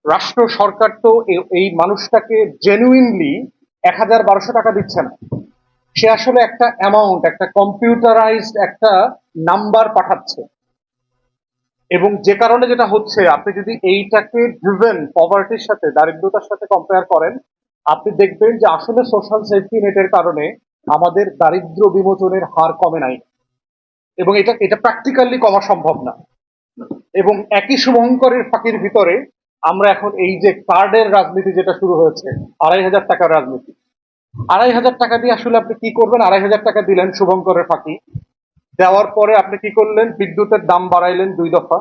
রাষ্ট্র সরকার তো এই মানুষটাকে জেনুইনলি ১,১২০০ টাকা দিচ্ছে না। সে আসলে একটা অ্যামাউন্ট, একটা কম্পিউটারাইজড একটা নাম্বার পাঠাচ্ছে। এবং যে কারণে যেটা হচ্ছে, আপনি যদি এইটাকে ড্রিভেন পভার্টির সাথে, দারিদ্রতার সাথে কম্পেয়ার করেন, আপনি দেখবেন যে আসলে সোশ্যাল সেফটি নেটের কারণে আমাদের দারিদ্র বিমোচনের হার কমে নাই। এবং এটা এটা প্র্যাকটিক্যালি কমা সম্ভব না। এবং একই শুভঙ্করের ফাঁকির ভিতরে আমরা এখন এই যে কার্ডের রাজনীতি যেটা শুরু হয়েছে, ২,৫০০ টাকার রাজনীতি। ২,৫০০ টাকা দিয়ে আসলে আপনি কি করবেন? ২,৫০০ টাকা দিলেন শুভঙ্করের ফাঁকি, দেওয়ার পরে আপনি কি করলেন? বিদ্যুতের দাম বাড়াইলেন ২ দফা,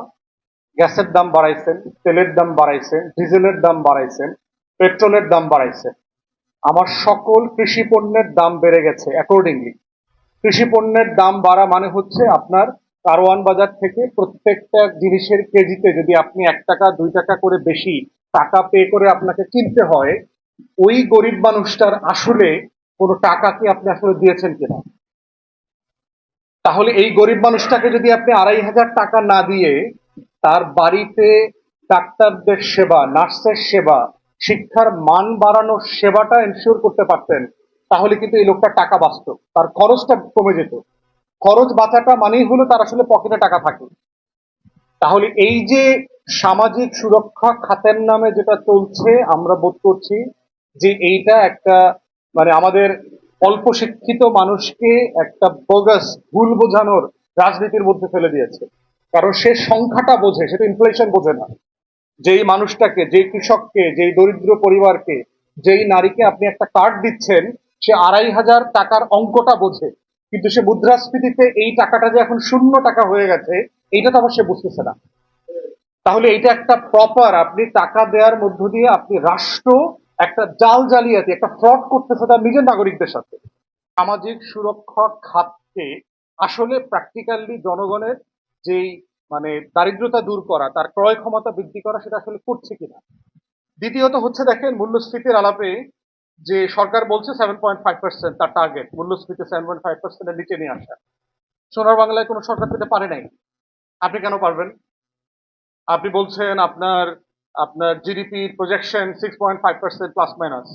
গ্যাসের দাম বাড়াইছেন, তেলের দাম বাড়াইছেন, ডিজেলের দাম বাড়াইছেন, পেট্রোলের দাম বাড়াইছেন। আমার সকল কৃষি পণ্যের দাম বেড়ে গেছে অ্যাকর্ডিংলি। কৃষি পণ্যের দাম বাড়া মানে হচ্ছে আপনার কারওয়ান বাজার থেকে প্রত্যেকটা জিনিসের কেজিতে যদি আপনি ১ টাকা ২ টাকা করে বেশি টাকা পে করে আপনাকে কিনতে হয়, ওই গরিব মানুষটার আসলে কোনো টাকা কি আপনি আসলে দিয়েছেন কিনা? তাহলে এই গরিব মানুষটাকে যদি আপনি ২,৫০০ টাকা না দিয়ে তার বাড়িতে ডাক্তারদের সেবা, নার্সের সেবা, শিক্ষার মান বাড়ানোর সেবাটা এনশিওর করতে পারতেন, তাহলে কিন্তু এই লোকটা টাকা বাঁচত, তার খরচটা কমে যেত। খরচ বাঁচাটা মানেই হলো তার আসলে পকেটে টাকা থাকে। তাহলে এই যে সামাজিক সুরক্ষা খাতের নামে যেটা চলছে, আমরা বোধ করছি যে এইটা একটা মানে আমাদের অল্প শিক্ষিত মানুষকে একটা বোগাস, ভুল বোঝানোর রাজনীতির মধ্যে ফেলে দিয়েছে। কারণ সে সংখ্যাটা বোঝে, সেটা ইনফ্লেশন বোঝে না। যেই মানুষটাকে, যেই কৃষককে, যেই দরিদ্র পরিবারকে, যেই নারীকে আপনি একটা কার্ড দিচ্ছেন, সে ২,৫০০ টাকার অঙ্কটা বোঝে। কিন্তু সে মুদ্রাস্ফীতিতে এই টাকাটা যে এখন ০ টাকা হয়ে গেছে, এইটা তো আবার সে বুঝতেছে না। তাহলে এটা একটা প্রপার, আপনি টাকা দেওয়ার মধ্য দিয়ে আপনি রাষ্ট্র একটা জাল জালিয়াতি, একটা ফ্রড করতেছে তার নিজের নাগরিকদের সাথে। সামাজিক সুরক্ষা খাতকে আসলে প্র্যাকটিক্যালি জনগণের যেই মানে দারিদ্রতা দূর করা, তার ক্রয় ক্ষমতা বৃদ্ধি করা, সেটা আসলে করছে কিনা। দ্বিতীয়ত হচ্ছে, দেখেন মূল্যস্ফীতির আলাপে যে সরকার বলছে 7.5% তার টার্গেট, মূল্যস্ফীতি 7.5%-এর নিচে নিয়ে আসা। সোনার বাংলায় কোনো সরকার পেতে পারে নাই। আপনি কেন পারবেন? আপনি বলছেন আপনার আপনার জিডিপির projection 6.5% plus minus.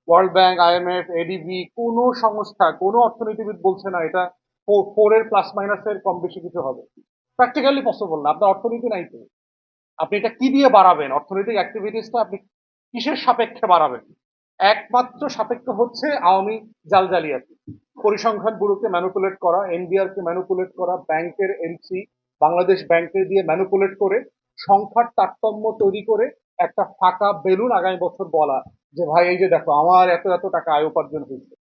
World bank, IMF, ADB, কোনো সংস্থা, কোনো অর্থনীতিবিদ বলছে না এটা 4 এর প্লাস মাইনাসের কম বেশি কিছু হবে। প্র্যাকটিক্যালি পসিবল না, আপনার অর্থনীতি নাই তো। আপনি এটা কি দিয়ে বাড়াবেন? অর্থনৈতিক অ্যাক্টিভিটিসটা আপনি কিসের সাপেক্ষে বাড়াবেন? একমাত্র সাপেক্ষ হচ্ছে আওয়ামী জাল জালিয়াতি, পরিসংখ্যান ব্যুরোকে ম্যানুপুলেট করা, এনবিআর কে ম্যানুপুলেট করা, ব্যাংকের এমসি, বাংলাদেশ ব্যাংকে দিয়ে ম্যানুপুলেট করে সংখ্যার তারতম্য তৈরি করে একটা ফাঁকা বেলুন আগামী বছর বলা যে ভাই এই যে দেখো আমার এত এত টাকা আয় উপার্জন হয়েছে।